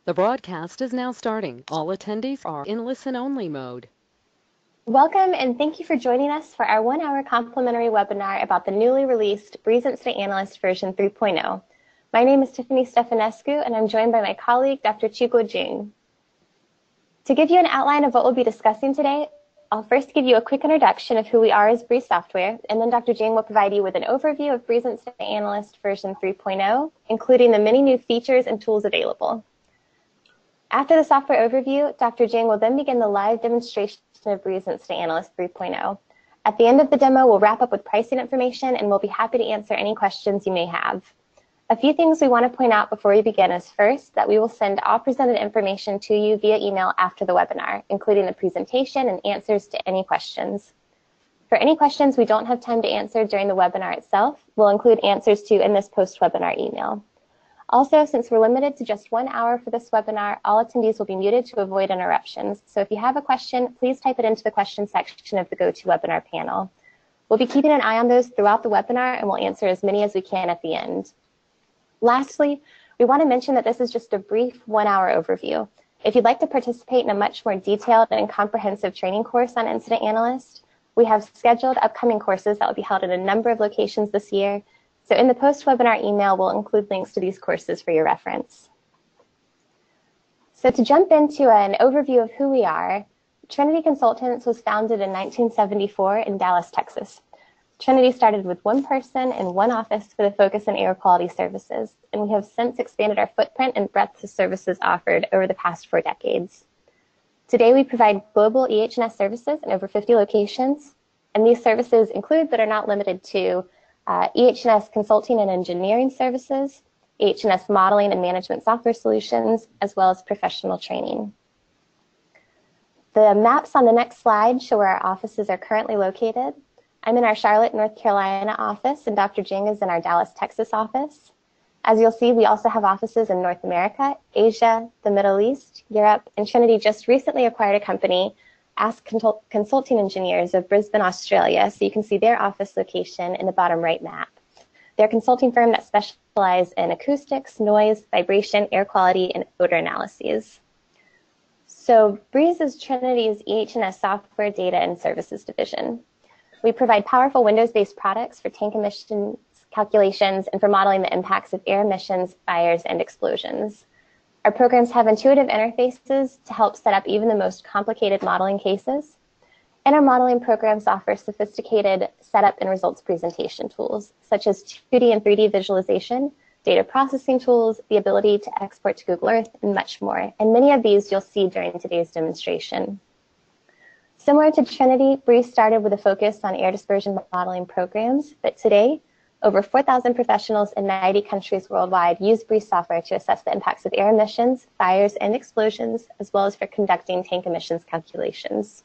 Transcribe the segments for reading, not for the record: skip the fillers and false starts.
The broadcast is now starting. All attendees are in listen-only mode. Welcome and thank you for joining us for our 1-hour complimentary webinar about the newly released Breeze Incident Analyst version 3.0. My name is Tiffany Stefanescu and I'm joined by my colleague, Dr. Chigo Jing. To give you an outline of what we'll be discussing today, I'll first give you a quick introduction of who we are as Breeze Software, and then Dr. Jing will provide you with an overview of Breeze Incident Analyst version 3.0, including the many new features and tools available. After the software overview, Dr. Jing will then begin the live demonstration of Breeze Incident Analyst 3.0. At the end of the demo, we'll wrap up with pricing information and we'll be happy to answer any questions you may have. A few things we want to point out before we begin is first, that we will send all presented information to you via email after the webinar, including the presentation and answers to any questions. For any questions we don't have time to answer during the webinar itself, we'll include answers to in this post-webinar email. Also, since we're limited to just 1 hour for this webinar, all attendees will be muted to avoid interruptions. So if you have a question, please type it into the question section of the GoToWebinar panel. We'll be keeping an eye on those throughout the webinar and we'll answer as many as we can at the end. Lastly, we want to mention that this is just a brief 1-hour overview. If you'd like to participate in a much more detailed and comprehensive training course on Incident Analyst, we have scheduled upcoming courses that will be held in a number of locations this year. So in the post-webinar email, we'll include links to these courses for your reference. So to jump into an overview of who we are, Trinity Consultants was founded in 1974 in Dallas, Texas. Trinity started with one person and one office with a focus on air quality services, and we have since expanded our footprint and breadth of services offered over the past 4 decades. Today, we provide global EH&S services in over 50 locations, and these services include but are not limited to EH&S consulting and engineering services, EH&S modeling and management software solutions, as well as professional training. The maps on the next slide show where our offices are currently located. I'm in our Charlotte, North Carolina office, and Dr. Jing is in our Dallas, Texas office. As you'll see, we also have offices in North America, Asia, the Middle East, Europe, and Trinity just recently acquired a company, Ask Consulting Engineers of Brisbane, Australia, so you can see their office location in the bottom right map. They're a consulting firm that specializes in acoustics, noise, vibration, air quality, and odor analyses. So Breeze is Trinity's EH&S software, data, and services division. We provide powerful Windows-based products for tank emissions calculations and for modeling the impacts of air emissions, fires, and explosions. Our programs have intuitive interfaces to help set up even the most complicated modeling cases. And our modeling programs offer sophisticated setup and results presentation tools, such as 2D and 3D visualization, data processing tools, the ability to export to Google Earth, and much more. And many of these you'll see during today's demonstration. Similar to Trinity, Breeze started with a focus on air dispersion modeling programs, but today, over 4,000 professionals in 90 countries worldwide use Breeze software to assess the impacts of air emissions, fires, and explosions, as well as for conducting tank emissions calculations.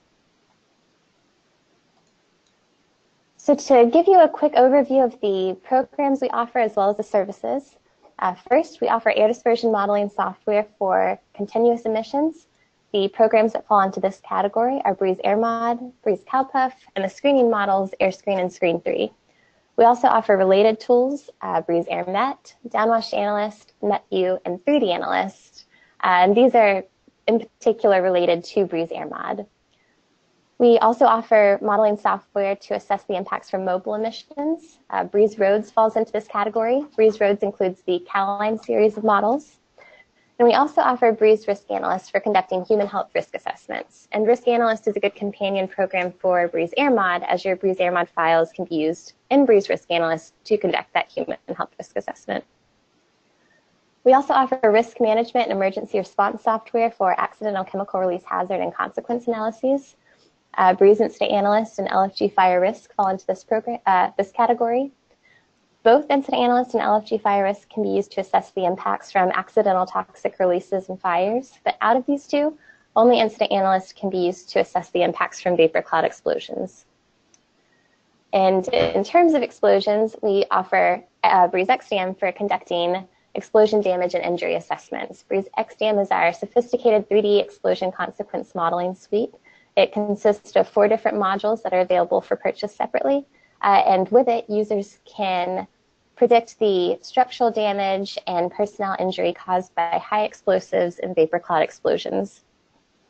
So to give you a quick overview of the programs we offer as well as the services, first, we offer air dispersion modeling software for continuous emissions. The programs that fall into this category are Breeze AirMod, Breeze CalPuff, and the screening models AirScreen and Screen3. We also offer related tools, Breeze AirMet, Downwash Analyst, NetView, and 3D Analyst. And these are in particular related to Breeze AirMod. We also offer modeling software to assess the impacts from mobile emissions. Breeze Roads falls into this category. Breeze Roads includes the Caline series of models. And we also offer Breeze Risk Analyst for conducting human health risk assessments. And Risk Analyst is a good companion program for Breeze AirMod, as your Breeze AirMod files can be used in Breeze Risk Analyst to conduct that human health risk assessment. We also offer risk management and emergency response software for accidental chemical release hazard and consequence analyses. Breeze Incident Analyst and LFG Fire Risk fall into this category. Both Incident Analyst and LFG Fire Risk can be used to assess the impacts from accidental toxic releases and fires, but out of these two, only Incident Analyst can be used to assess the impacts from vapor cloud explosions. And in terms of explosions, we offer Breeze XDAM for conducting explosion damage and injury assessments. Breeze XDAM is our sophisticated 3D explosion consequence modeling suite. It consists of 4 different modules that are available for purchase separately. And with it, users can predict the structural damage and personnel injury caused by high explosives and vapor cloud explosions.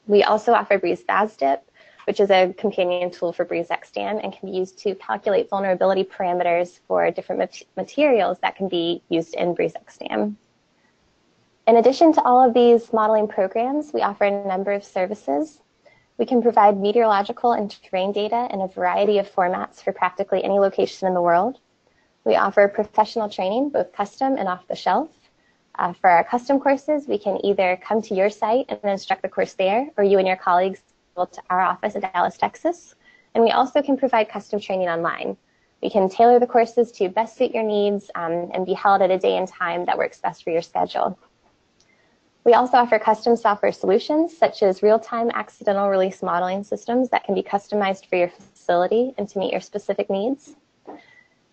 We also offer Breeze FASDIP, which is a companion tool for Breeze XSTAN and can be used to calculate vulnerability parameters for different materials that can be used in Breeze XSTAN. In addition to all of these modeling programs, we offer a number of services. We can provide meteorological and terrain data in a variety of formats for practically any location in the world. We offer professional training, both custom and off the shelf. For our custom courses, we can either come to your site and instruct the course there, or you and your colleagues go to our office in Dallas, Texas. And we also can provide custom training online. We can tailor the courses to best suit your needs and be held at a day and time that works best for your schedule. We also offer custom software solutions, such as real-time accidental release modeling systems that can be customized for your facility and to meet your specific needs.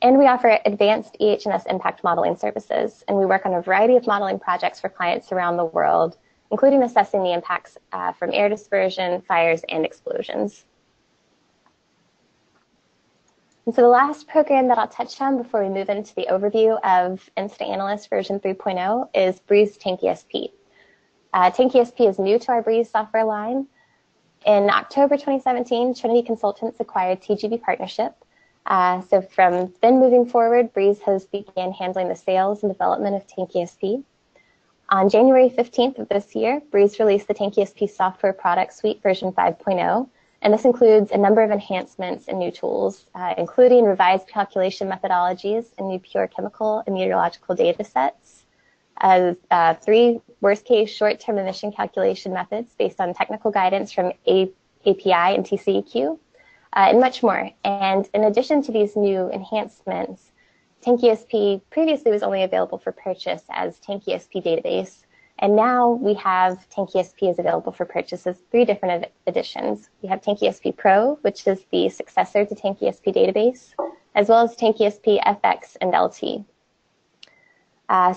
And we offer advanced EH&S impact modeling services, and we work on a variety of modeling projects for clients around the world, including assessing the impacts from air dispersion, fires, and explosions. And so the last program that I'll touch on before we move into the overview of Incident Analyst version 3.0 is Breeze Tank ESP. Tank ESP is new to our Breeze software line. In October 2017, Trinity Consultants acquired TGB Partnership. So from then moving forward, Breeze has began handling the sales and development of Tank ESP. On January 15th of this year, Breeze released the Tank ESP software product suite version 5.0, and this includes a number of enhancements and new tools, including revised calculation methodologies and new pure chemical and meteorological data sets, 3 worst-case short-term emission calculation methods based on technical guidance from API and TCEQ, and much more. And in addition to these new enhancements, Tank ESP previously was only available for purchase as Tank ESP database, and now we have Tank ESP is available for purchase as 3 different editions. We have Tank ESP Pro, which is the successor to Tank ESP database, as well as Tank ESP FX and LT.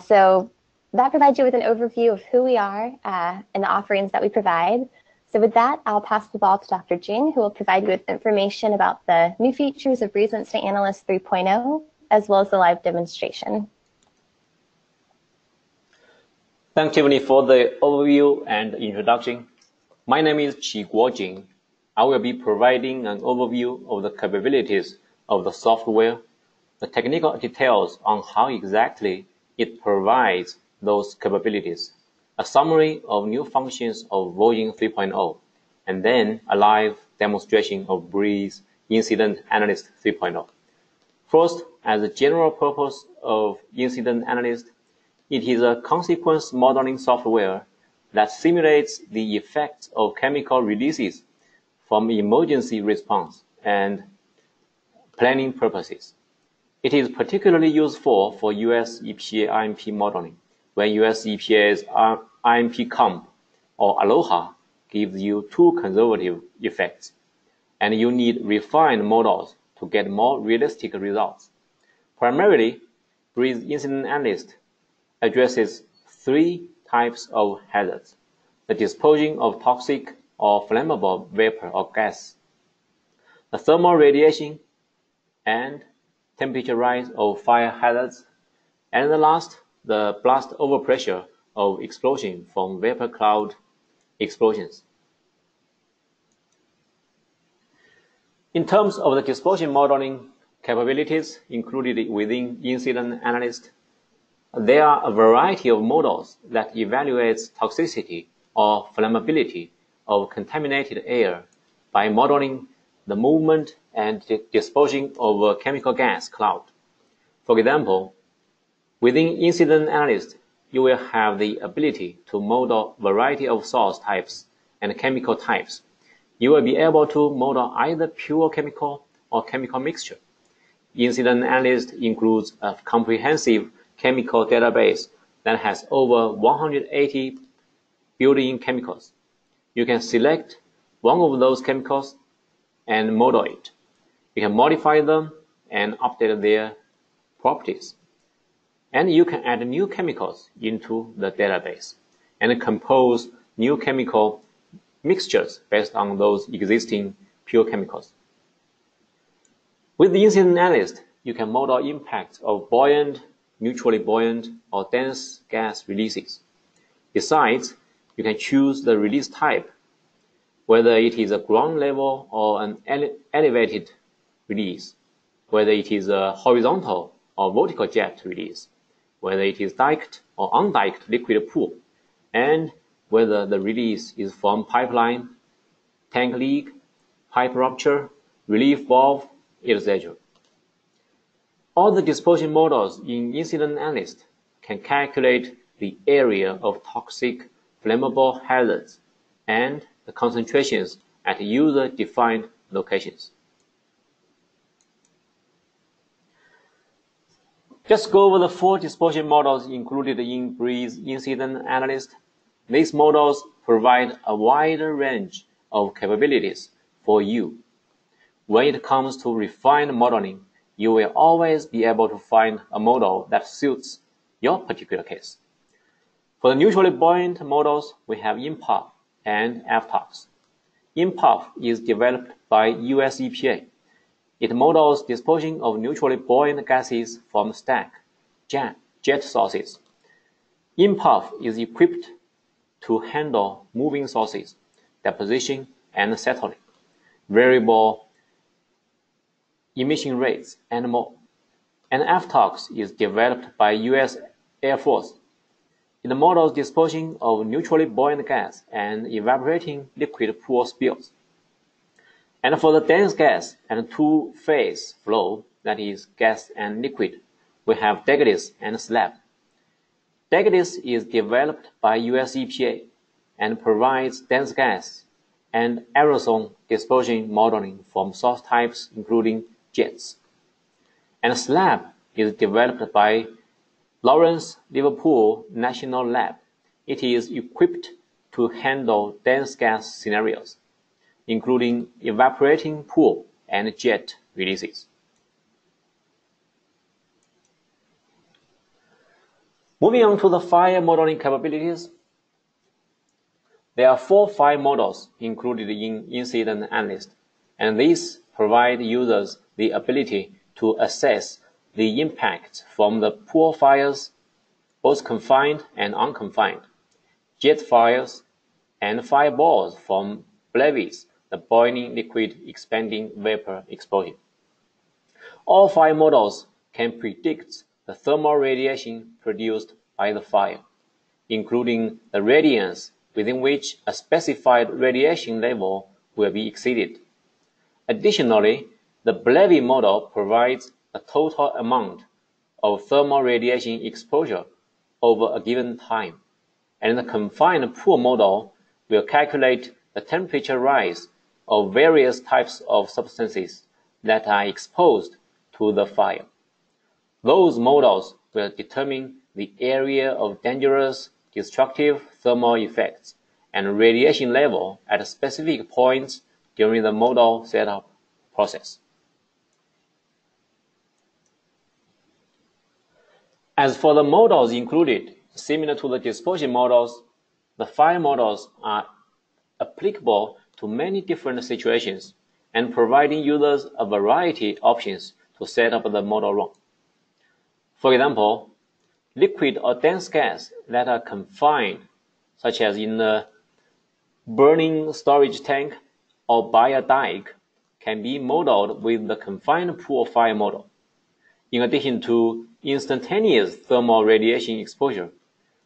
So that provides you with an overview of who we are and the offerings that we provide. So with that, I'll pass the ball to Dr. Jing, who will provide you with information about the new features of Breeze Incident Analyst 3.0, as well as the live demonstration. Thanks, Tiffany, for the overview and introduction. My name is Qiguo Jing. I will be providing an overview of the capabilities of the software, the technical details on how exactly it provides those capabilities, a summary of new functions of version 3.0, and then a live demonstration of Breeze Incident Analyst 3.0. First, as a general purpose of Incident Analyst, it is a consequence modeling software that simulates the effects of chemical releases from emergency response and planning purposes. It is particularly useful for US EPA RMP modeling, when US EPA's RMP comp or Aloha gives you too conservative effects, and you need refined models to get more realistic results. Primarily, Breeze Incident Analyst addresses 3 types of hazards: the dispersion of toxic or flammable vapor or gas, the thermal radiation and temperature rise of fire hazards, and the last, the blast overpressure of explosion from vapor cloud explosions. In terms of the dispersion modeling capabilities included within Incident Analyst, there are a variety of models that evaluates toxicity or flammability of contaminated air by modeling the movement and dispersion of a chemical gas cloud. For example, within Incident Analyst, you will have the ability to model a variety of source types and chemical types. You will be able to model either pure chemical or chemical mixture. Incident Analyst includes a comprehensive chemical database that has over 180 built-in chemicals. You can select one of those chemicals and model it. You can modify them and update their properties. And you can add new chemicals into the database and compose new chemical mixtures based on those existing pure chemicals. With the Incident Analyst, you can model impacts of buoyant, neutrally buoyant, or dense gas releases. Besides, you can choose the release type, whether it is a ground level or an elevated release, whether it is a horizontal or vertical jet release, whether it is diked or undiked liquid pool, and whether the release is from pipeline, tank leak, pipe rupture, relief valve, etc. All the dispersion models in Incident Analyst can calculate the area of toxic flammable hazards and the concentrations at user-defined locations. Just go over the 4 dispersion models included in Breeze Incident Analyst. These models provide a wider range of capabilities for you. When it comes to refined modeling, you will always be able to find a model that suits your particular case. For the neutrally buoyant models, we have INPUF and FTOX. INPUF is developed by US EPA. It models dispersion of neutrally buoyant gases from stack, jet sources. INPUF is equipped to handle moving sources, deposition and settling, variable emission rates, and more. And FTOX is developed by US Air Force. It models dispersion of neutrally buoyant gas and evaporating liquid pool spills. And for the dense gas and two-phase flow, that is gas and liquid, we have DEGDIS and SLAB. DEGDIS is developed by US EPA and provides dense gas and aerosol dispersion modeling from source types including jets. And SLAB is developed by Lawrence Liverpool National Lab. It is equipped to handle dense gas scenarios, including evaporating pool and jet releases. Moving on to the fire modeling capabilities, there are 4 fire models included in Incident Analyst, and these provide users the ability to assess the impact from the pool fires, both confined and unconfined, jet fires, and fireballs from BLEVEs, the boiling liquid expanding vapor explosion. All fire models can predict the thermal radiation produced by the fire, including the radiance within which a specified radiation level will be exceeded. Additionally, the BLEVE model provides a total amount of thermal radiation exposure over a given time, and the confined pool model will calculate the temperature rise of various types of substances that are exposed to the fire. Those models will determine the area of dangerous, destructive thermal effects and radiation level at specific points during the model setup process. As for the models included, similar to the dispersion models, the fire models are applicable to many different situations and providing users a variety of options to set up the model run. For example, liquid or dense gas that are confined, such as in a burning storage tank or by a dike, can be modeled with the confined pool fire model. In addition to instantaneous thermal radiation exposure,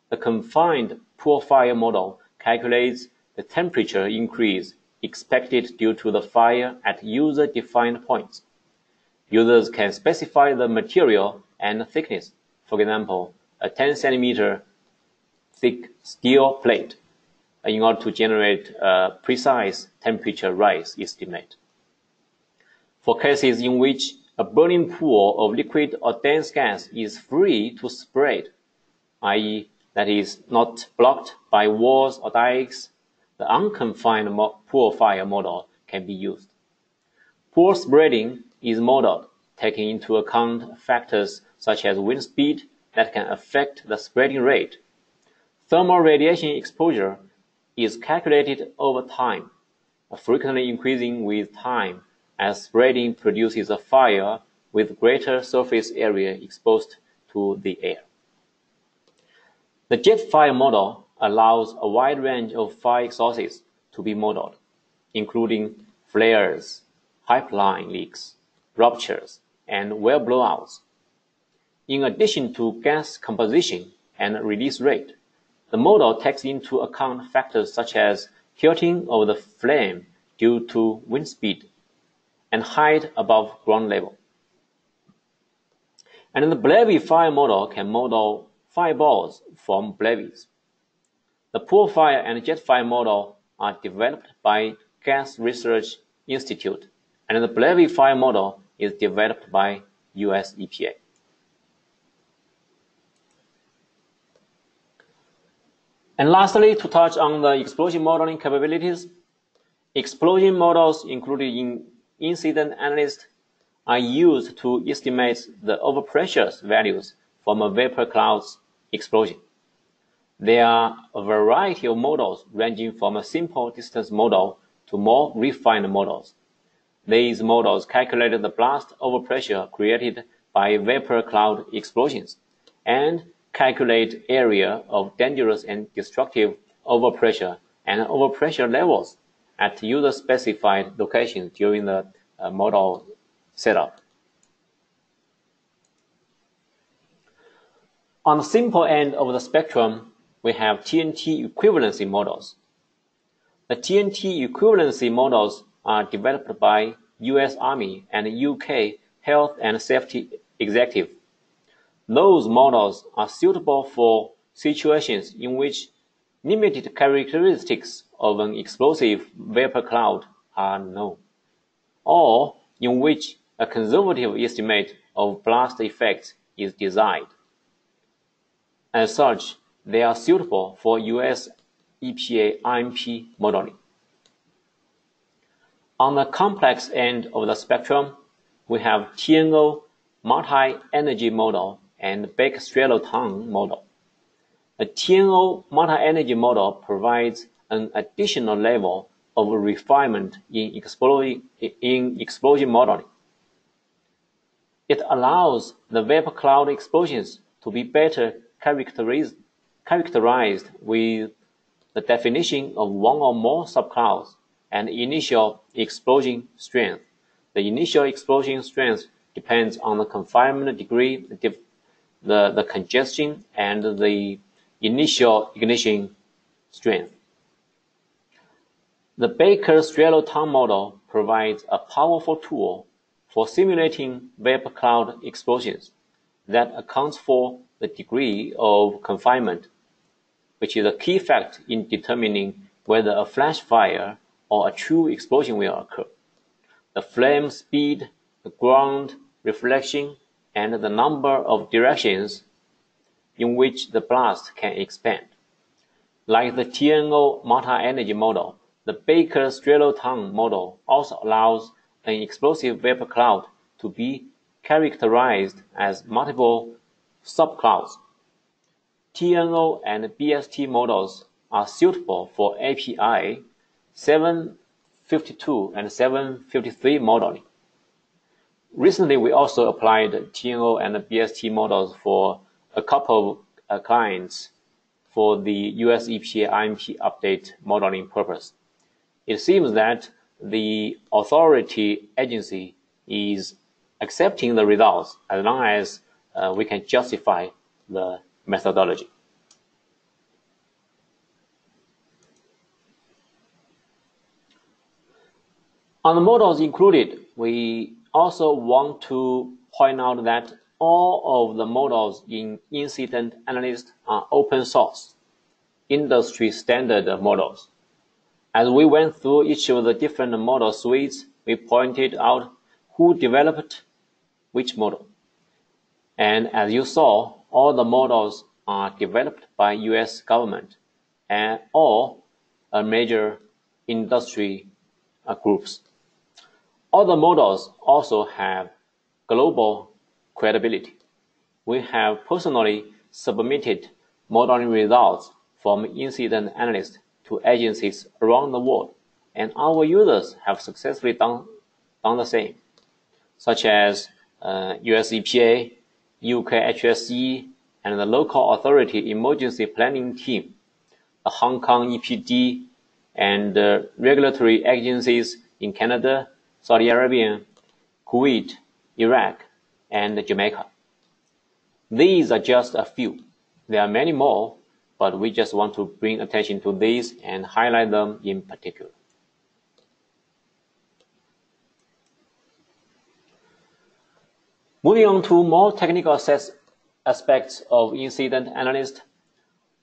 the confined pool fire model calculates the temperature increase expected due to the fire at user-defined points. Users can specify the material and thickness, for example, a 10 centimeter thick steel plate, in order to generate a precise temperature rise estimate. For cases in which a burning pool of liquid or dense gas is free to spread, i.e., that is not blocked by walls or dikes, the unconfined pool fire model can be used. Pool spreading is modeled taking into account factors such as wind speed that can affect the spreading rate. Thermal radiation exposure is calculated over time, frequently increasing with time as spreading produces a fire with greater surface area exposed to the air. The jet fire model allows a wide range of fire sources to be modeled, including flares, pipeline leaks, ruptures, and well blowouts. In addition to gas composition and release rate, the model takes into account factors such as tilting of the flame due to wind speed and height above ground level. And the Blavy fire model can model fireballs from Blavies. The pool fire and jet fire model are developed by Gas Research Institute, and the Blavy fire model is developed by US EPA. And lastly, to touch on the explosion modeling capabilities, explosion models included in Incident Analyst are used to estimate the overpressure values from a vapor cloud's explosion. There are a variety of models ranging from a simple distance model to more refined models. These models calculate the blast overpressure created by vapor cloud explosions and calculate area of dangerous and destructive overpressure and overpressure levels at user-specified locations during the model setup. On the simple end of the spectrum, we have TNT equivalency models. The TNT equivalency models are developed by US Army and UK Health and Safety Executive. Those models are suitable for situations in which limited characteristics of an explosive vapor cloud are known, or in which a conservative estimate of blast effects is desired. As such, they are suitable for US EPA RMP modeling. On the complex end of the spectrum, we have TNO multi-energy model and Baker-Strelotang model. A TNO multi-energy model provides an additional level of refinement in explosion modeling. It allows the vapor cloud explosions to be better characterized with the definition of one or more subclouds and initial explosion strength. The initial explosion strength depends on the confinement degree, the congestion, and the initial ignition strength. The Baker-Strelotang model provides a powerful tool for simulating vapor cloud explosions that accounts for the degree of confinement, which is a key factor in determining whether a flash fire or a true explosion will occur. The flame speed, the ground reflection, and the number of directions in which the blast can expand. Like the TNO multi-energy model, the Baker-Strelotang model also allows an explosive vapor cloud to be characterized as multiple subclouds. TNO and BST models are suitable for API 752 and 753 modeling. Recently, we also applied TNO and BST models for a couple of clients for the US EPA RMP update modeling purpose. It seems that the authority agency is accepting the results as long as we can justify the methodology. On the models included, we also want to point out that all of the models in Incident Analyst are open source, industry standard models. As we went through each of the different model suites, we pointed out who developed which model. And as you saw, all the models are developed by US government and all major industry groups. All the models also have global credibility. We have personally submitted modeling results from Incident Analyst to agencies around the world, and our users have successfully done the same, such as US EPA, UK HSE, and the local authority emergency planning team, the Hong Kong EPD, and regulatory agencies in Canada, Saudi Arabia, Kuwait, Iraq, and Jamaica. These are just a few. There are many more, but we just want to bring attention to these and highlight them in particular. Moving on to more technical aspects of incident analyst,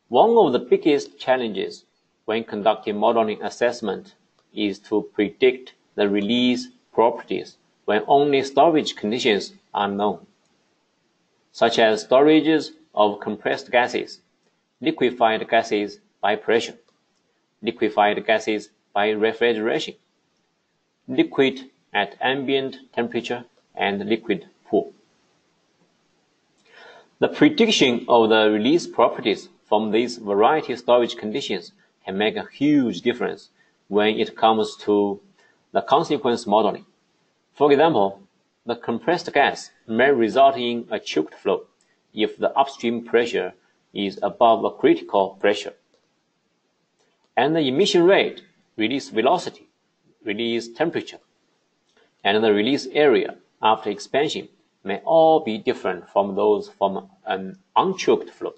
one of the biggest challenges when conducting modeling assessment is to predict the release properties when only storage conditions are known, such as storages of compressed gases, liquefied gases by pressure, liquefied gases by refrigeration, liquid at ambient temperature, and liquid pool. The prediction of the release properties from these variety of storage conditions can make a huge difference when it comes to the consequence modeling. For example, the compressed gas may result in a choked flow if the upstream pressure is above a critical pressure. And the emission rate, release velocity, release temperature, and the release area after expansion may all be different from those from an unchoked flow.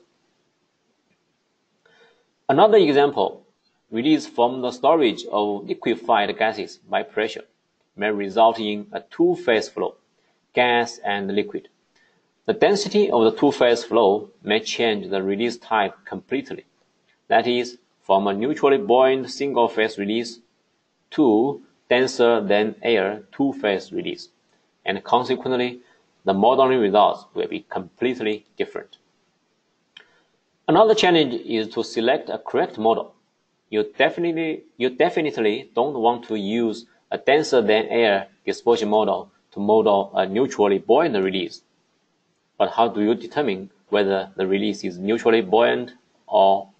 Another example, release from the storage of liquefied gases by pressure may result in a two-phase flow, gas and liquid. The density of the two-phase flow may change the release type completely, that is, from a neutrally buoyant single-phase release to denser than air two-phase release, and consequently, the modeling results will be completely different. Another challenge is to select a correct model. You definitely don't want to use a denser than air dispersion model to model a neutrally buoyant release. But how do you determine whether the release is neutrally buoyant or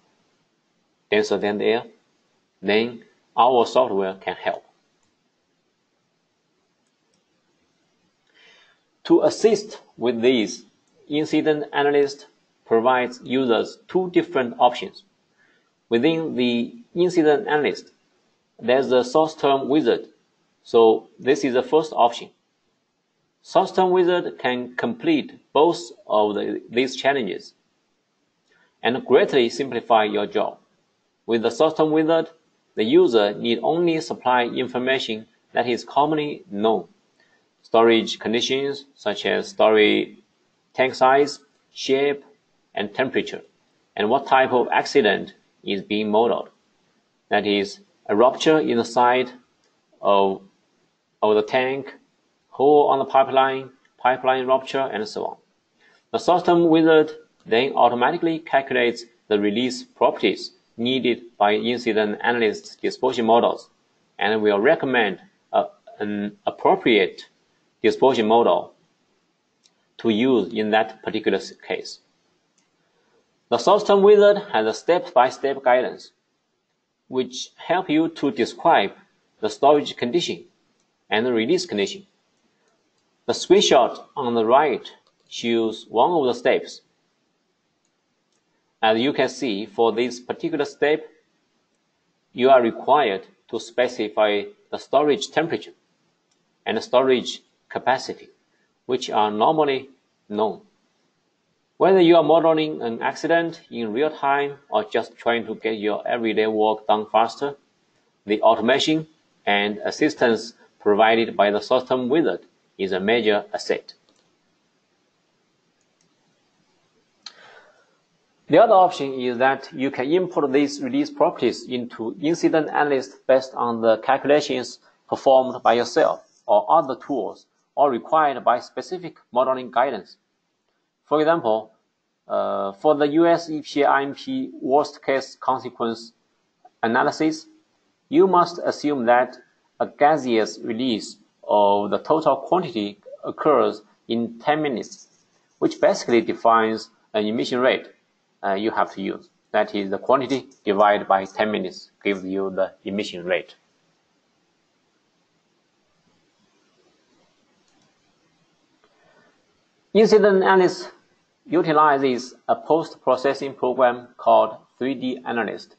denser than the air? Then our software can help. To assist with this, Incident Analyst provides users two different options. Within the Incident Analyst, there's a source term wizard, so this is the first option. Source term wizard can complete both of these challenges and greatly simplify your job. With the source term wizard, the user need only supply information that is commonly known. Storage conditions such as storage tank size, shape, and temperature, and what type of accident is being modeled. That is, a rupture in the side of the tank, hole on the pipeline rupture, and so on. The source term wizard then automatically calculates the release properties needed by incident analyst dispersion models, and will recommend an appropriate dispersion model to use in that particular case. The source term wizard has a step-by-step guidance, which help you to describe the storage condition and the release condition. The screenshot on the right shows one of the steps. As you can see, for this particular step, you are required to specify the storage temperature and the storage capacity, which are normally known. Whether you are modeling an accident in real time or just trying to get your everyday work done faster, the automation and assistance provided by the source term wizard is a major asset. The other option is that you can import these release properties into Incident Analyst based on the calculations performed by yourself or other tools or required by specific modeling guidance. For example, for the US EPA RMP worst case consequence analysis, you must assume that a gaseous release of the total quantity occurs in 10 minutes, which basically defines an emission rate you have to use. That is, the quantity divided by 10 minutes gives you the emission rate. Incident Analyst utilizes a post-processing program called 3D Analyst.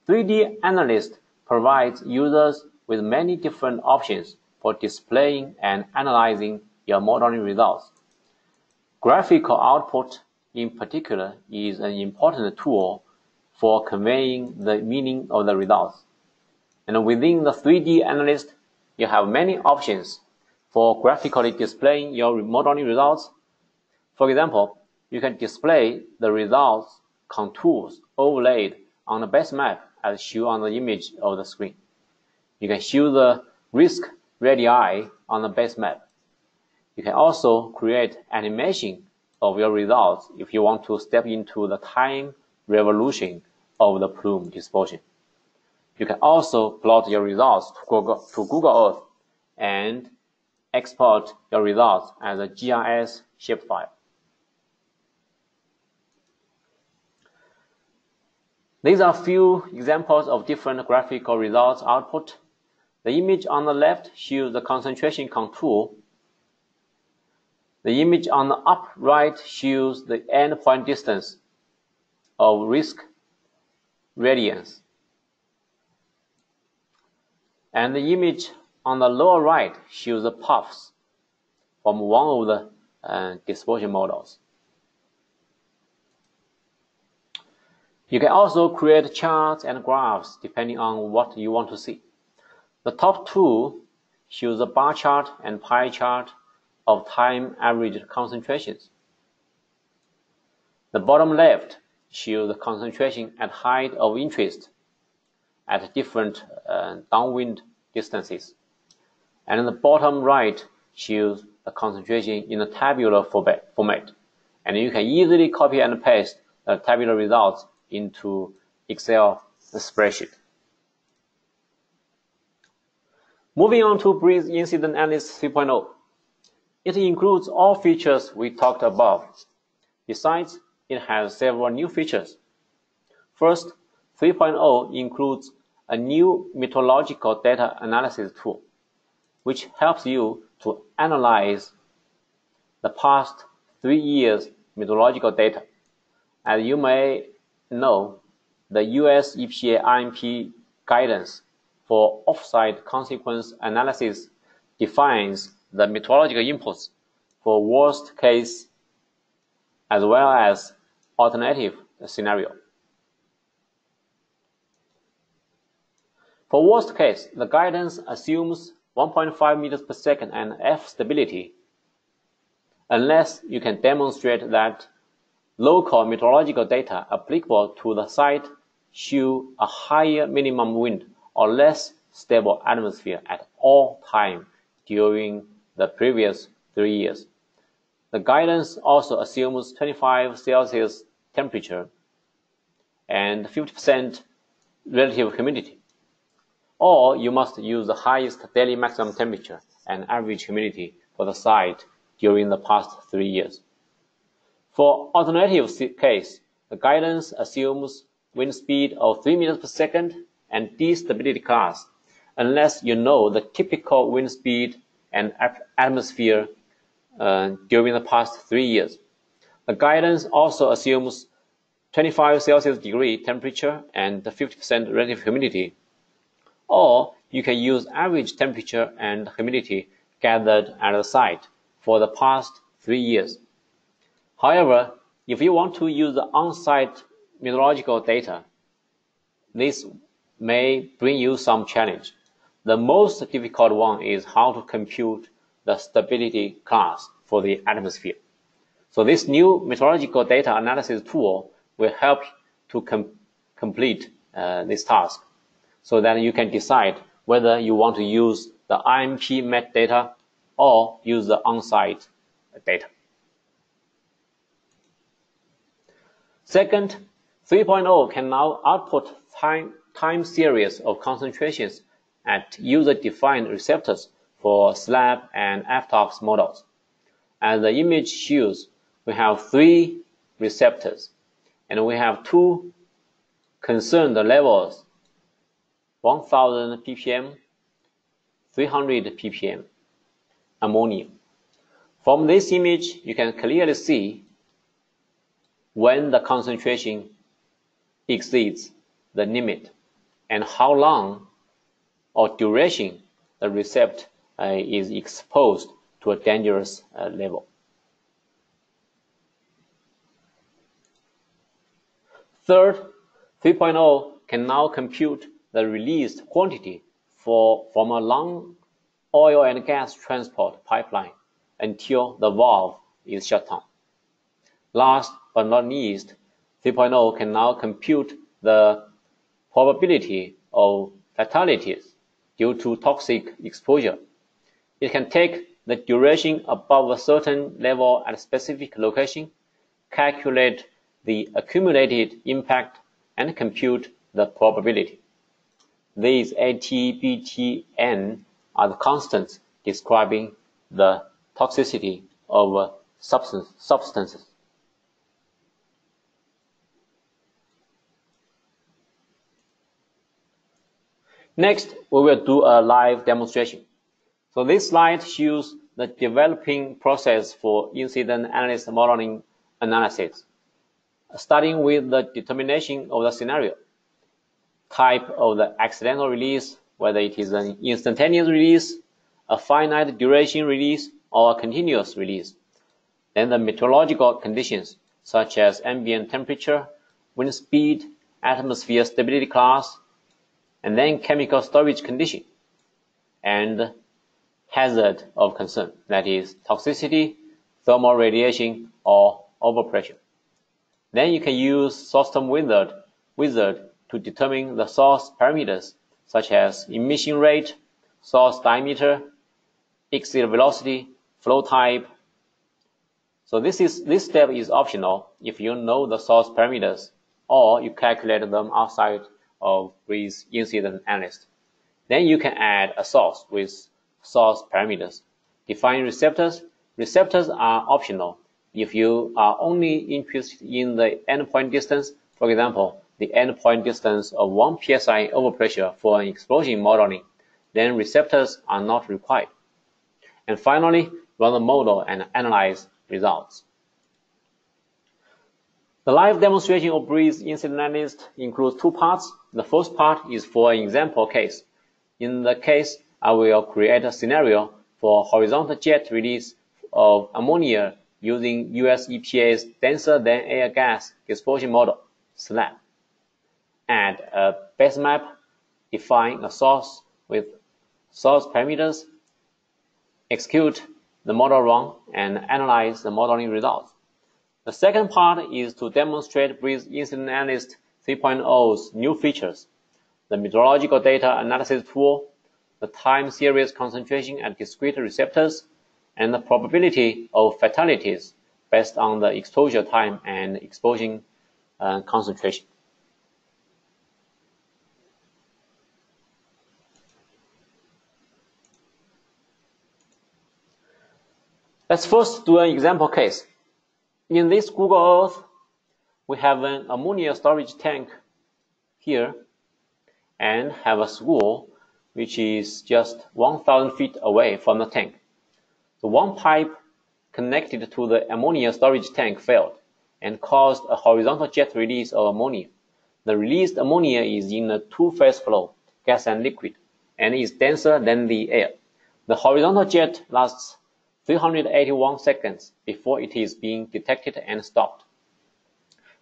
3D Analyst provides users with many different options for displaying and analyzing your modeling results. Graphical output, in particular, is an important tool for conveying the meaning of the results. And within the 3D Analyst, you have many options for graphically displaying your modeling results. For example, you can display the results contours overlaid on the base map as shown on the image of the screen. You can show the risk radii on the base map. You can also create animation of your results if you want to step into the time revolution of the plume dispersion. You can also plot your results to Google Earth and export your results as a GIS shapefile. These are a few examples of different graphical results output. The image on the left shows the concentration contour. The image on the upper right shows the endpoint distance of risk radians. And the image on the lower right shows the paths from one of the dispersion models. You can also create charts and graphs depending on what you want to see. The top two shows a bar chart and pie chart of time average concentrations. The bottom left shows the concentration at height of interest at different downwind distances. And the bottom right shows the concentration in a tabular format. And you can easily copy and paste the tabular results into Excel spreadsheet. Moving on to Breeze Incident Analyst 3.0. It includes all features we talked above. Besides, it has several new features. First, 3.0 includes a new meteorological data analysis tool, which helps you to analyze the past 3 years meteorological data. As you may know, the US EPA RMP guidance for offsite consequence analysis defines the meteorological inputs for worst case as well as alternative scenario. For worst case, the guidance assumes 1.5 meters per second and F stability, unless you can demonstrate that local meteorological data applicable to the site show a higher minimum wind or less stable atmosphere at all time during the previous 3 years. The guidance also assumes 25 Celsius temperature and 50% relative humidity. Or you must use the highest daily maximum temperature and average humidity for the site during the past 3 years. For alternative case, the guidance assumes wind speed of 3 meters per second and D stability class, unless you know the typical wind speed and atmosphere during the past 3 years. The guidance also assumes 25 Celsius degree temperature and 50% relative humidity. Or you can use average temperature and humidity gathered at the site for the past 3 years. However, if you want to use the on-site meteorological data, this may bring you some challenge. The most difficult one is how to compute the stability class for the atmosphere. So this new meteorological data analysis tool will help to complete this task, so that you can decide whether you want to use the RMP metadata or use the on-site data. Second, 3.0 can now output time series of concentrations at user-defined receptors for SLAB and FTOX models. As the image shows, we have 3 receptors, and we have 2 concerned levels: 1000 ppm, 300 ppm ammonia. From this image, you can clearly see when the concentration exceeds the limit and how long or duration the receptor is exposed to a dangerous level. Third, 3.0 can now compute the released quantity from a long oil and gas transport pipeline until the valve is shut down. Last but not least, 3.0 can now compute the probability of fatalities due to toxic exposure. It can take the duration above a certain level at a specific location, calculate the accumulated impact, and compute the probability. These AT, BT, N are the constants describing the toxicity of substances. Next, we will do a live demonstration. So this slide shows the developing process for incident analyst modeling analysis, starting with the determination of the scenario, type of the accidental release, whether it is an instantaneous release, a finite duration release, or a continuous release. Then the meteorological conditions, such as ambient temperature, wind speed, atmosphere stability class, and then chemical storage condition, and hazard of concern, that is toxicity, thermal radiation, or overpressure. Then you can use source term wizard to determine the source parameters, such as emission rate, source diameter, exit velocity, flow type. So this step is optional if you know the source parameters or you calculate them outside of breeze incident analyst. Then you can add a source with source parameters. Define receptors. Receptors are optional if you are only interested in the endpoint distance. For example, the endpoint distance of 1 psi overpressure for an explosion modeling, then receptors are not required. And finally, run the model and analyze results. The live demonstration of breeze incident analyst includes two parts. The first part is for an example case. In the case, I will create a scenario for horizontal jet release of ammonia using US EPA's denser than air gas dispersion model, SLAP. Add a base map, define a source with source parameters, execute the model run, and analyze the modeling results. The second part is to demonstrate breeze incident analyst 3.0's new features, the meteorological data analysis tool, the time series concentration at discrete receptors, and the probability of fatalities based on the exposure time and exposure concentration. Let's first do an example case. In this Google Earth, we have an ammonia storage tank here and have a school which is just 1,000 feet away from the tank. The one pipe connected to the ammonia storage tank failed and caused a horizontal jet release of ammonia. The released ammonia is in a two-phase flow, gas and liquid, and is denser than the air. The horizontal jet lasts 381 seconds before it is being detected and stopped.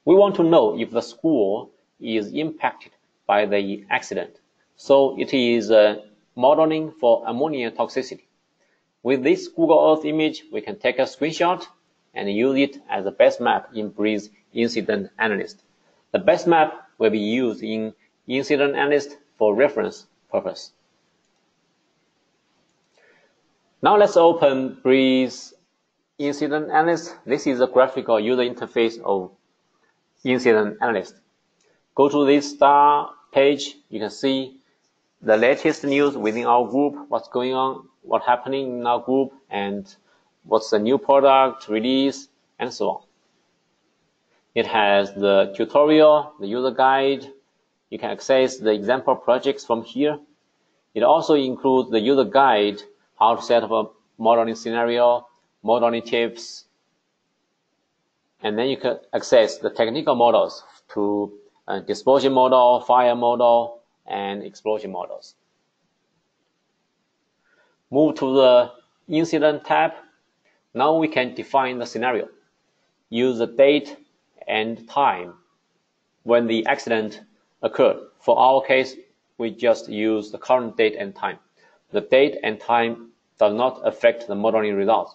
We want to know if the school is impacted by the accident, so it is modeling for ammonia toxicity. With this Google Earth image, we can take a screenshot and use it as a base map in breeze incident analyst. The base map will be used in incident analyst for reference purpose. Now let's open breeze incident analyst. This is a graphical user interface of incident analyst. Go to this star page. You can see the latest news within our group, what's going on, what's happening in our group, and what's the new product release, and so on. It has the tutorial, the user guide. You can access the example projects from here. It also includes the user guide, how to set up a modeling scenario, modeling tips, and then you can access the technical models to dispersion model, fire model, and explosion models. Move to the incident tab. Now we can define the scenario. Use the date and time when the accident occurred. For our case, we just use the current date and time. The date and time does not affect the modeling results.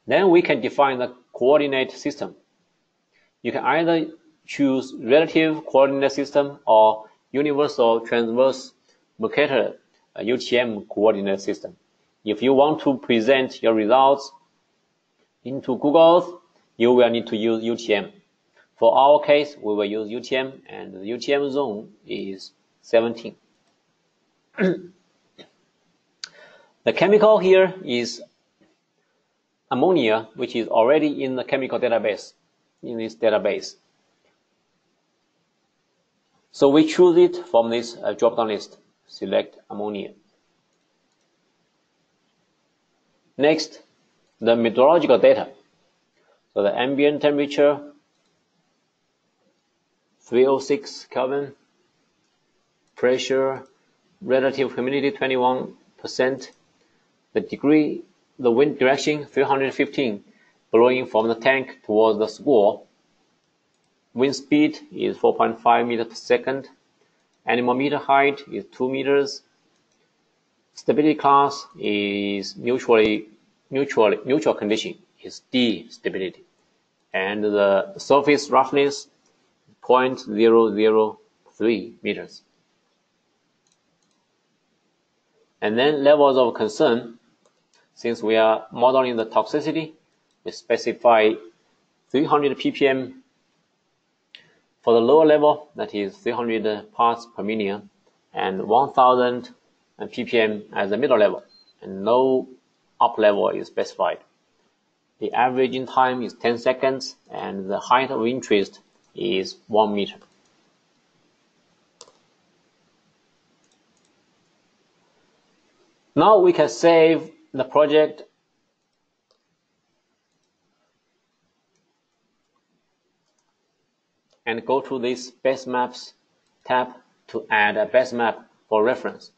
Then we can define the coordinate system. You can either choose relative coordinate system or universal transverse Mercator UTM coordinate system. If you want to present your results into Google, you will need to use UTM. For our case, we will use UTM, and the UTM zone is 17. The chemical here is ammonia, which is already in the chemical database, in this database. So we choose it from this drop-down list. Select ammonia. Next, the meteorological data. So the ambient temperature, 306 Kelvin, pressure, relative humidity 21%, the wind direction 315, blowing from the tank towards the squall. Wind speed is 4.5 meters per second. Anemometer height is 2 meters. Stability class is neutral condition is D stability. And the surface roughness 0.003 meters. And then levels of concern. Since we are modeling the toxicity, we specify 300 ppm for the lower level, that is 300 parts per million, and 1000 ppm as the middle level, and no up level is specified. The averaging time is 10 seconds, and the height of interest is 1 meter. Now we can save the project and go to this base maps tab to add a base map for reference.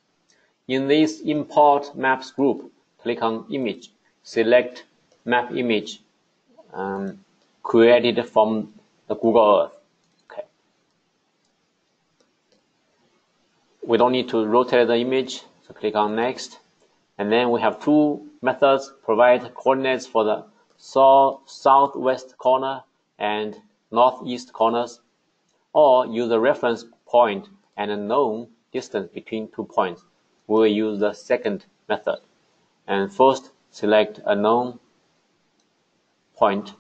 In this import maps group, click on image, select map image created from the Google Earth. Okay. We don't need to rotate the image, so click on next. And then we have two methods: provide coordinates for the southwest corner and northeast corners, or use a reference point and a known distance between 2 points. We will use the second method. And first, select a known point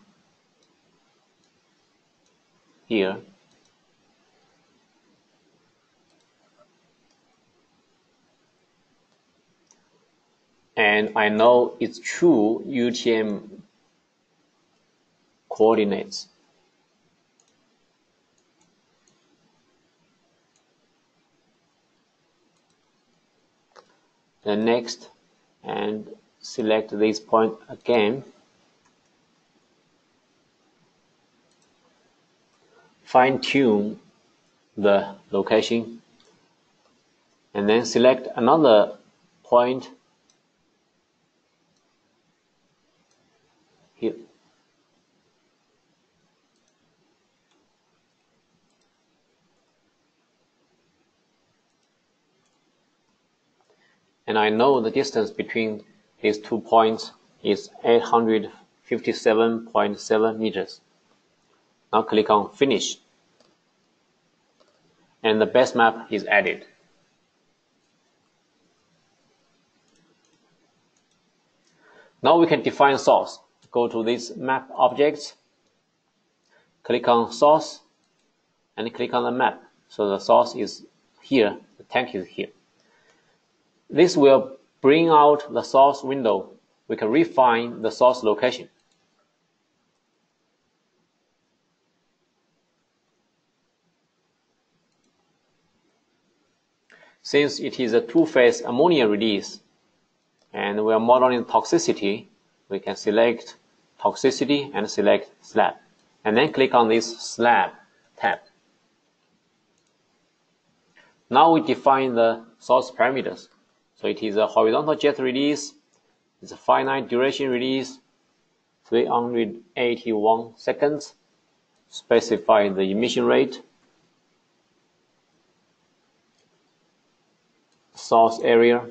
here. And I know it's true UTM coordinates. Then next, and select this point again. Fine-tune the location, and then select another point here. And I know the distance between these 2 points is 857.7 meters. Now click on Finish, and the base map is added. Now we can define source. Go to this map objects, click on source, and click on the map. So the source is here, the tank is here. This will bring out the source window. We can refine the source location. Since it is a two-phase ammonia release, and we are modeling toxicity. We can select toxicity and select slab, and then click on this slab tab. Now we define the source parameters. So it is a horizontal jet release, it's a finite duration release, 381 seconds, specify the emission rate, source area,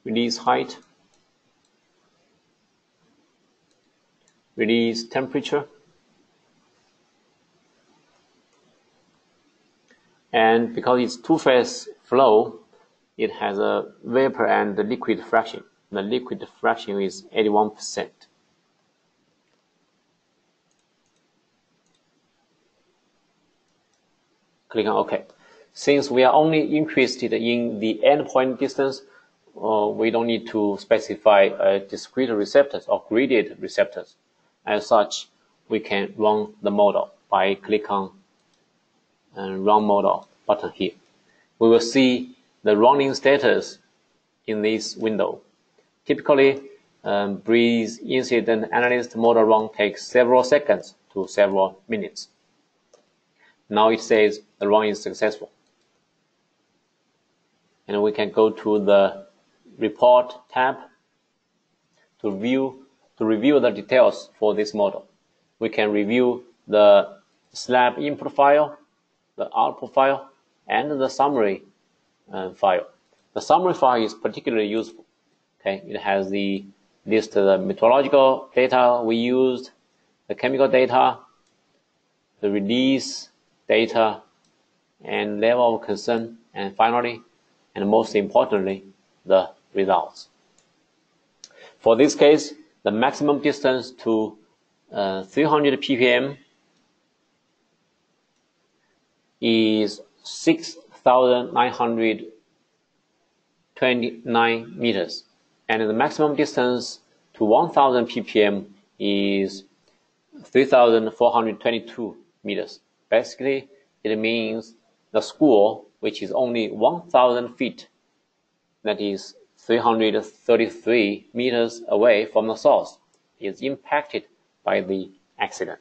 release height, release temperature, and because it's two-phase flow, it has a vapor and the liquid fraction. The liquid fraction is 81%. Click on OK. Since we are only interested in the endpoint distance, we don't need to specify discrete receptors or graded receptors. As such, we can run the model by click on Run Model button here. We will see the running status in this window. Typically, breeze incident analyst model run takes several seconds to several minutes. Now it says the run is successful. And we can go to the Report tab to review the details for this model. We can review the slab input file, the output file, and the summary file. The summary file is particularly useful. Okay, it has the list of the meteorological data we used, the chemical data, the release data, and level of concern, and finally, and most importantly, the results. For this case, the maximum distance to 300 ppm is 6,929 meters, and the maximum distance to 1,000 ppm is 3,422 meters. Basically, it means the school, which is only 1,000 feet, that is 333 meters away from the source, is impacted by the accident.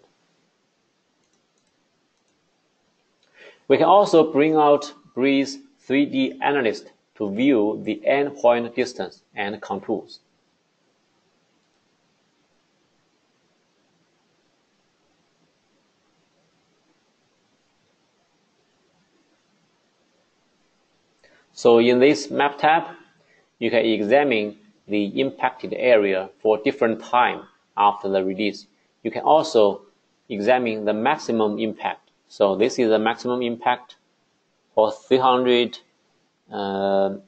We can also bring out Breeze 3D Analyst to view the endpoint distance and contours. So in this Map tab, you can examine the impacted area for different time after the release. You can also examine the maximum impact. So this is the maximum impact for 300 ppm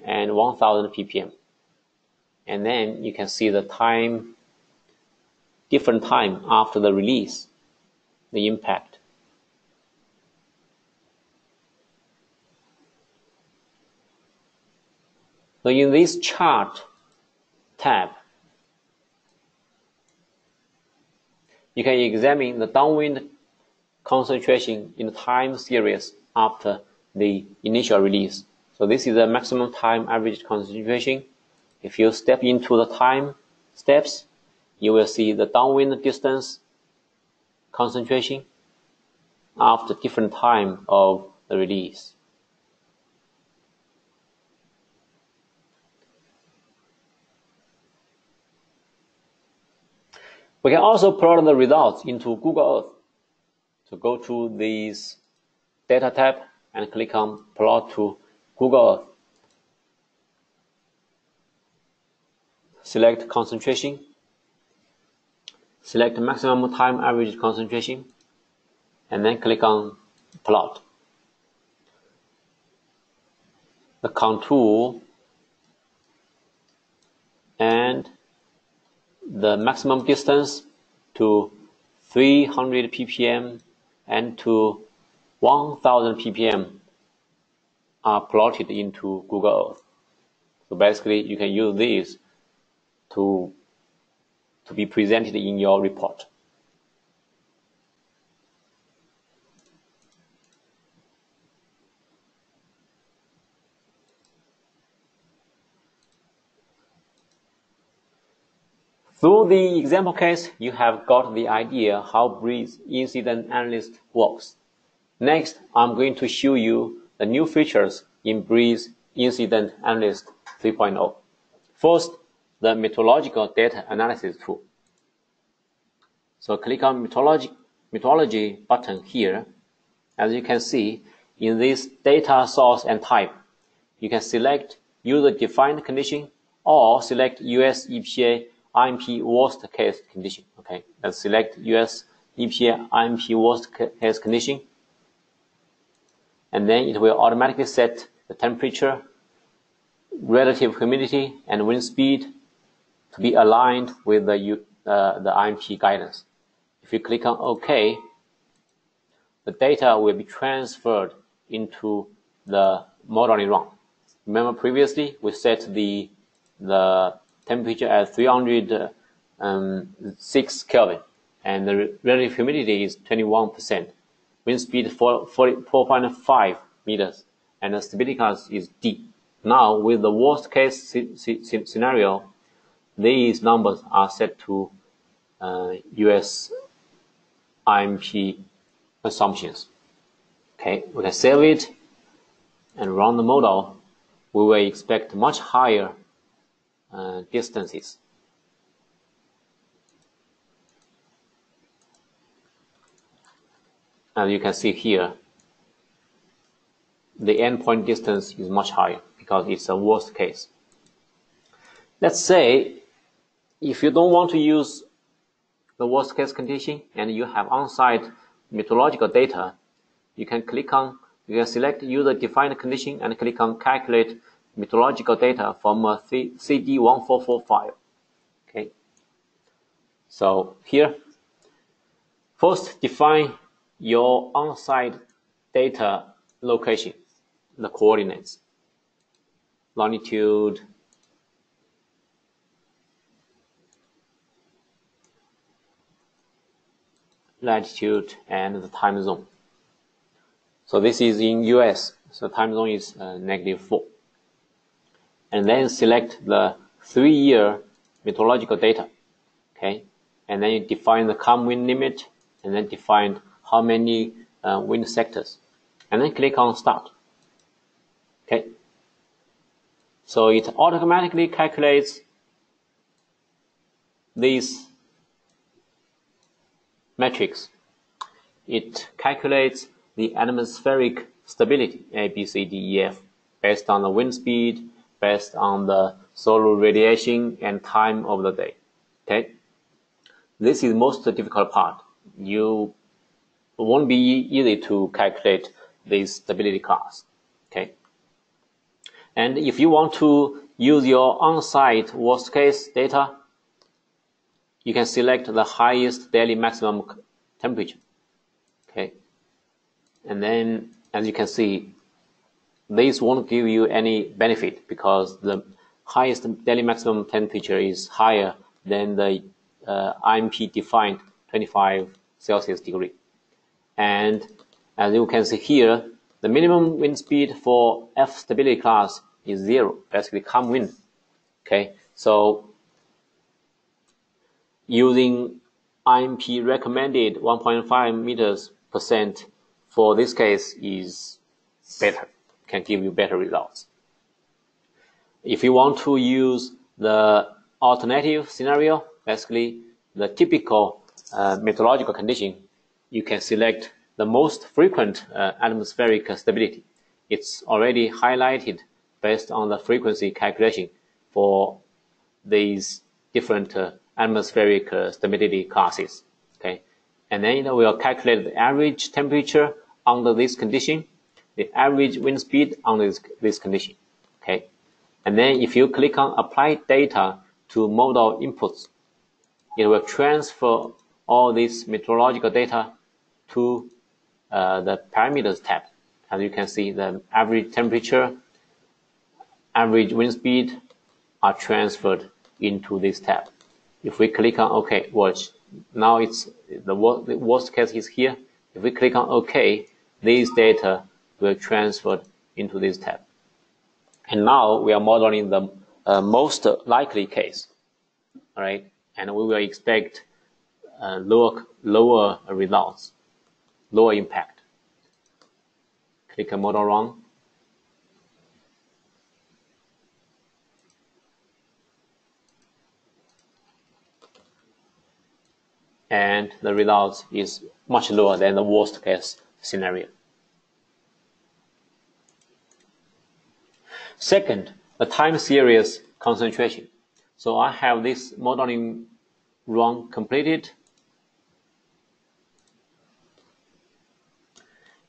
and 1000 ppm. And then you can see the time, different time after the release, the impact. So in this chart tab, you can examine the downwind concentration in the time series after the initial release. So this is the maximum time average concentration. If you step into the time steps, you will see the downwind distance concentration after different time of the release. We can also plot the results into Google Earth. So go to this Data tab and click on Plot to Google Earth. Select concentration. Select maximum time average concentration, and then click on Plot. The contour and the maximum distance to 300 ppm and to 1000 ppm are plotted into Google Earth. So basically, you can use these to be presented in your report. Through the example case, you have got the idea how Breeze Incident Analyst works. Next, I'm going to show you the new features in Breeze Incident Analyst 3.0. First, the meteorological data analysis tool. So click on meteorology button here. As you can see, in this data source and type, you can select user-defined condition or select US EPA RMP worst case condition. Okay, let's select US EPA RMP worst case condition. And then it will automatically set the temperature, relative humidity, and wind speed to be aligned with the RMP guidance. If you click on OK, the data will be transferred into the modeling run. Remember previously we set the temperature at 306 Kelvin and the relative humidity is 21%. Wind speed 4.5 meters and the stability class is D. Now with the worst case scenario, these numbers are set to US RMP assumptions. Okay, we can save it and run the model. We will expect much higher distances. As you can see here, the endpoint distance is much higher because it's a worst case. Let's say if you don't want to use the worst case condition and you have on-site meteorological data, you can select user defined condition and click on calculate meteorological data from a CD144 file. Okay. So here, first define your on-site data location, the coordinates, longitude, latitude, and the time zone. So this is in US, so time zone is -4. And then select the 3-year meteorological data, okay? And then you define the calm wind limit, and then define how many wind sectors, and then click on Start. Okay. So it automatically calculates these metrics. It calculates the atmospheric stability, A, B, C, D, E, F, based on the wind speed, based on the solar radiation and time of the day. Okay. This is the most difficult part. You won't be easy to calculate this stability class. Okay. And if you want to use your on-site worst case data, you can select the highest daily maximum temperature. Okay. And then, as you can see, this won't give you any benefit because the highest daily maximum temperature is higher than the RMP defined 25 Celsius degree. And as you can see here, the minimum wind speed for F stability class is 0, basically calm wind. Okay, so using RMP recommended 1.5 meters per cent for this case is better, can give you better results. If you want to use the alternative scenario, basically the typical meteorological condition, you can select the most frequent atmospheric stability. It's already highlighted based on the frequency calculation for these different atmospheric stability classes. Okay, and then it will calculate the average temperature under this condition, the average wind speed under this condition. Okay, and then if you click on Apply Data to Model Inputs, it will transfer all this meteorological data to the Parameters tab. As you can see, the average temperature, average wind speed are transferred into this tab. If we click on OK, watch. Now it's the worst case is here. If we click on OK, these data will transfer into this tab. And now we are modeling the most likely case. All right. and we will expect lower results, lower impact. Click Model Run. And the result is much lower than the worst case scenario. Second, the time series concentration. So I have this modeling run completed.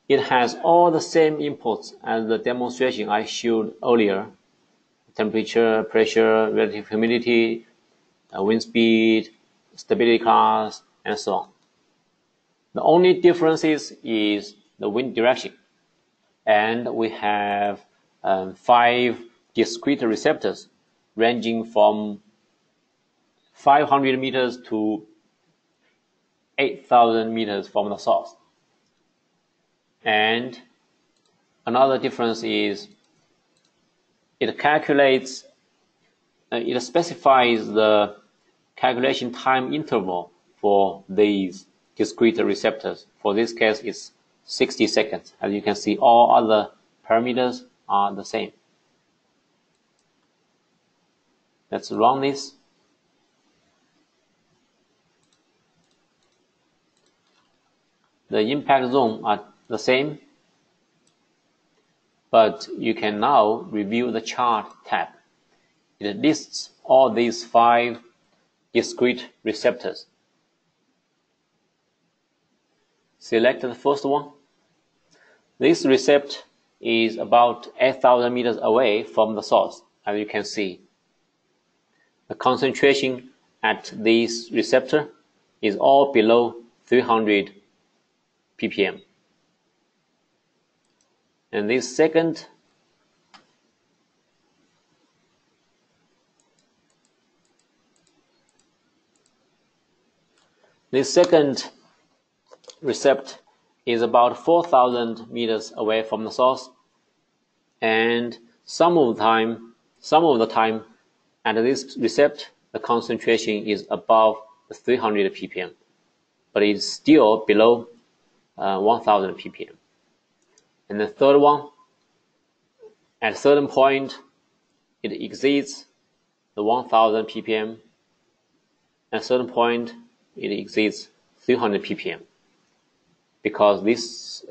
It has all the same inputs as the demonstration I showed earlier: temperature, pressure, relative humidity, wind speed, stability class, and so on. The only difference is the wind direction. And we have 5 discrete receptors ranging from 500 meters to 8,000 meters from the source. And another difference is it specifies the calculation time interval for these discrete receptors. For this case, it's 60 seconds. As you can see, all other parameters are the same. Let's run this. The impact zone are the same, but you can now review the chart tab. It lists all these 5 discrete receptors. Select the first one. This receptor is about 8,000 meters away from the source, as you can see. The concentration at this receptor is all below 300 ppm. And this second receptor is about 4,000 meters away from the source, and some of the time at this receptor the concentration is above 300 ppm, but it's still below 1,000 ppm. And the third one, at a certain point, it exceeds the 1,000 ppm. At a certain point, it exceeds 300 ppm, because this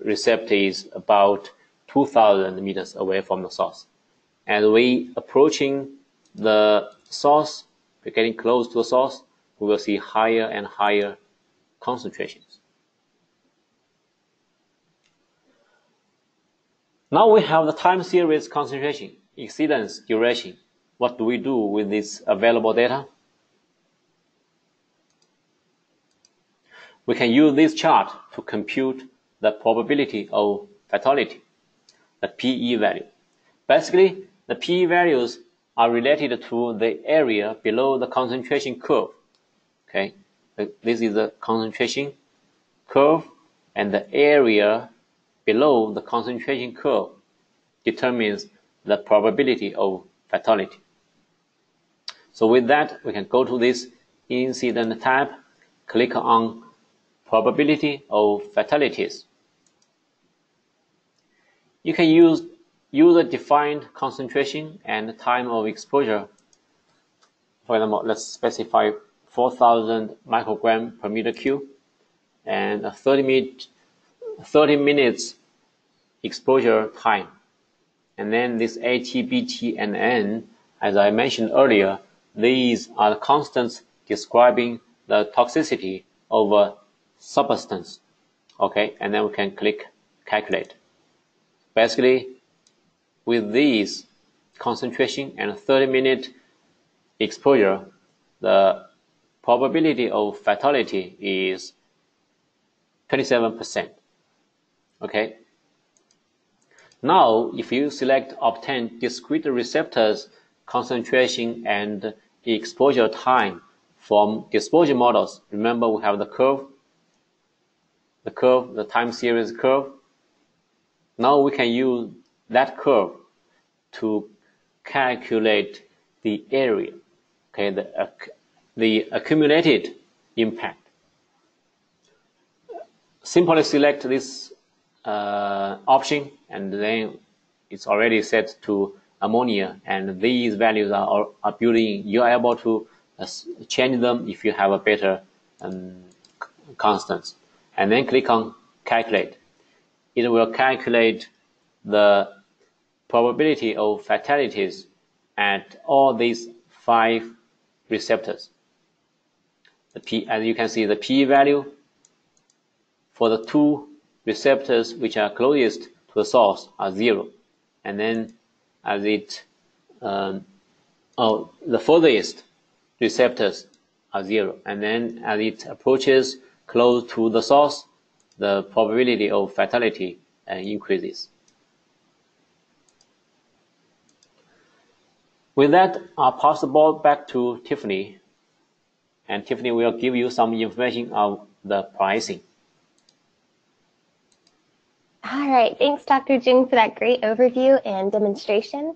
receptor is about 2,000 meters away from the source. As we approaching the source, we're getting close to the source, we will see higher and higher concentrations. Now we have the time series concentration, exceedance, duration. What do we do with this available data? We can use this chart to compute the probability of fatality, the PE value. Basically, the PE values are related to the area below the concentration curve. Okay, this is the concentration curve, and the area below the concentration curve determines the probability of fatality. So with that, we can go to this incident tab, click on probability of fatalities. You can use user-defined concentration and time of exposure. For example, let's specify 4,000 microgram per meter cube and a 30 minutes exposure time. And then this AT, BT, and N, as I mentioned earlier, these are the constants describing the toxicity of a substance. Okay, and then we can click calculate. Basically, with these concentration and 30-minute exposure, the probability of fatality is 27%. Okay. Now, if you select obtain discrete receptors concentration and exposure time from disposal models, remember we have the time series curve. Now we can use that curve to calculate the area, okay, the the accumulated impact. Simply select this option, and then it's already set to ammonia, and these values are built-in. You are able to change them if you have a better constants. And then click on calculate. It will calculate the probability of fatalities at all these 5 receptors. As you can see, the P value for the 2 receptors which are closest to the source are 0. And then as it, the furthest receptors are 0. And then as it approaches close to the source, the probability of fatality increases. With that, I'll pass the ball back to Tiffany, and Tiffany will give you some information on the pricing. All right, thanks, Dr. Jing, for that great overview and demonstration.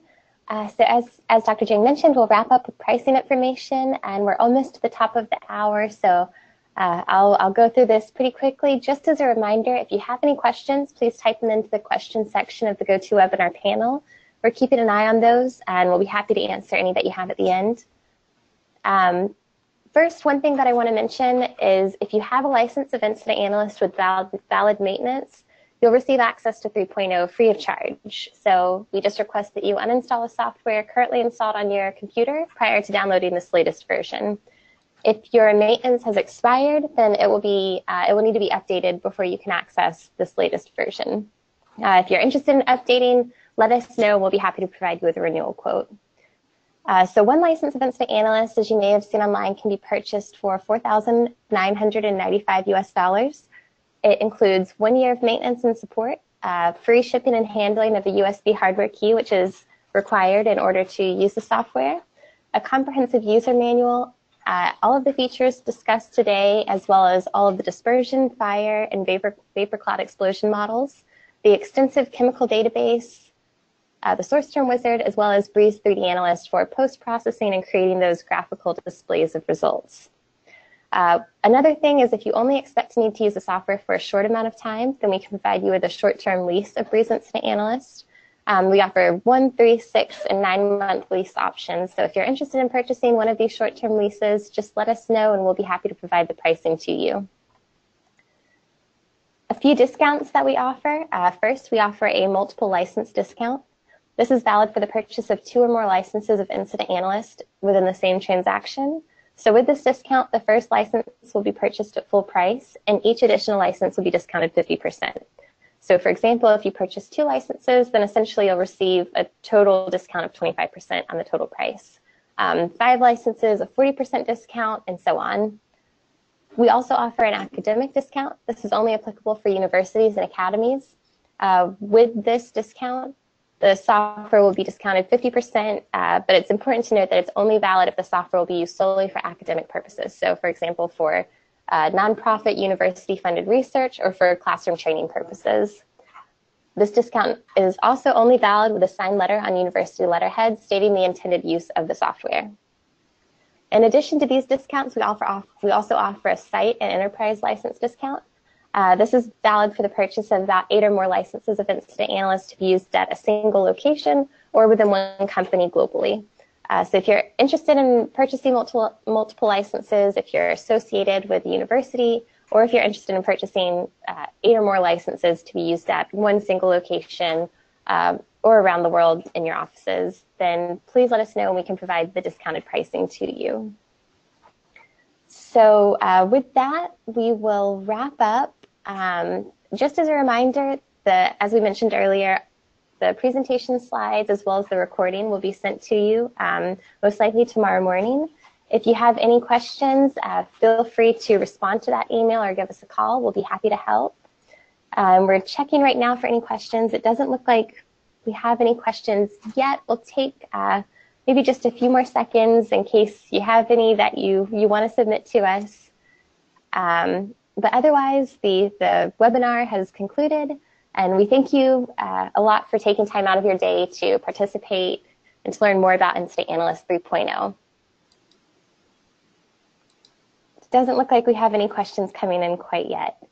So as Dr. Jing mentioned, we'll wrap up with pricing information, and we're almost to the top of the hour, so I'll go through this pretty quickly. Just as a reminder, if you have any questions, please type them into the questions section of the GoToWebinar panel. We're keeping an eye on those, and we'll be happy to answer any that you have at the end. First, one thing that I want to mention is if you have a license of Incident Analyst with valid maintenance, you'll receive access to 3.0 free of charge. So we just request that you uninstall the software currently installed on your computer prior to downloading this latest version. If your maintenance has expired, then it will need to be updated before you can access this latest version. If you're interested in updating, let us know. We'll be happy to provide you with a renewal quote. So one license of Incident Analyst, as you may have seen online, can be purchased for $4,995 US. It includes 1 year of maintenance and support, free shipping and handling of a USB hardware key, which is required in order to use the software, a comprehensive user manual, all of the features discussed today, as well as all of the dispersion, fire, and vapor cloud explosion models, the extensive chemical database, the source term wizard, as well as Breeze 3D Analyst for post-processing and creating those graphical displays of results. Another thing is if you only expect to need to use the software for a short amount of time, then we can provide you with a short-term lease of Breeze Incident Analyst. We offer 1, 3, 6, and 9-month lease options. So if you're interested in purchasing one of these short-term leases, just let us know and we'll be happy to provide the pricing to you. A few discounts that we offer. First, we offer a multiple license discount. This is valid for the purchase of 2 or more licenses of Incident Analyst within the same transaction. So with this discount, the first license will be purchased at full price, and each additional license will be discounted 50%. So for example, if you purchase 2 licenses, then essentially you'll receive a total discount of 25% on the total price. 5 licenses, a 40% discount, and so on. We also offer an academic discount. This is only applicable for universities and academies. With this discount, the software will be discounted 50%, but it's important to note that it's only valid if the software will be used solely for academic purposes. So for example, for nonprofit university-funded research or for classroom training purposes. This discount is also only valid with a signed letter on university letterhead stating the intended use of the software. In addition to these discounts, we also offer a site and enterprise license discount. This is valid for the purchase of about 8 or more licenses of Incident Analyst to be used at a single location or within one company globally. So if you're interested in purchasing multiple licenses, if you're associated with a university, or if you're interested in purchasing 8 or more licenses to be used at one single location or around the world in your offices, then please let us know and we can provide the discounted pricing to you. So with that, we will wrap up. Just as a reminder, as we mentioned earlier, the presentation slides as well as the recording will be sent to you most likely tomorrow morning. If you have any questions, feel free to respond to that email or give us a call. We'll be happy to help. We're checking right now for any questions. It doesn't look like we have any questions yet. We'll take maybe just a few more seconds in case you have any that you want to submit to us. But otherwise, the webinar has concluded, and we thank you a lot for taking time out of your day to participate and to learn more about Incident Analyst 3.0. doesn't look like we have any questions coming in quite yet.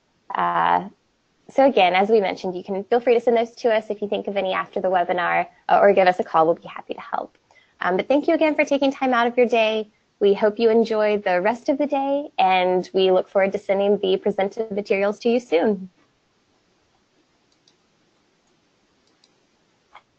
So again, as we mentioned, you can feel free to send those to us if you think of any after the webinar, or give us a call. We'll be happy to help. But thank you again for taking time out of your day. We hope you enjoy the rest of the day, and we look forward to sending the presented materials to you soon.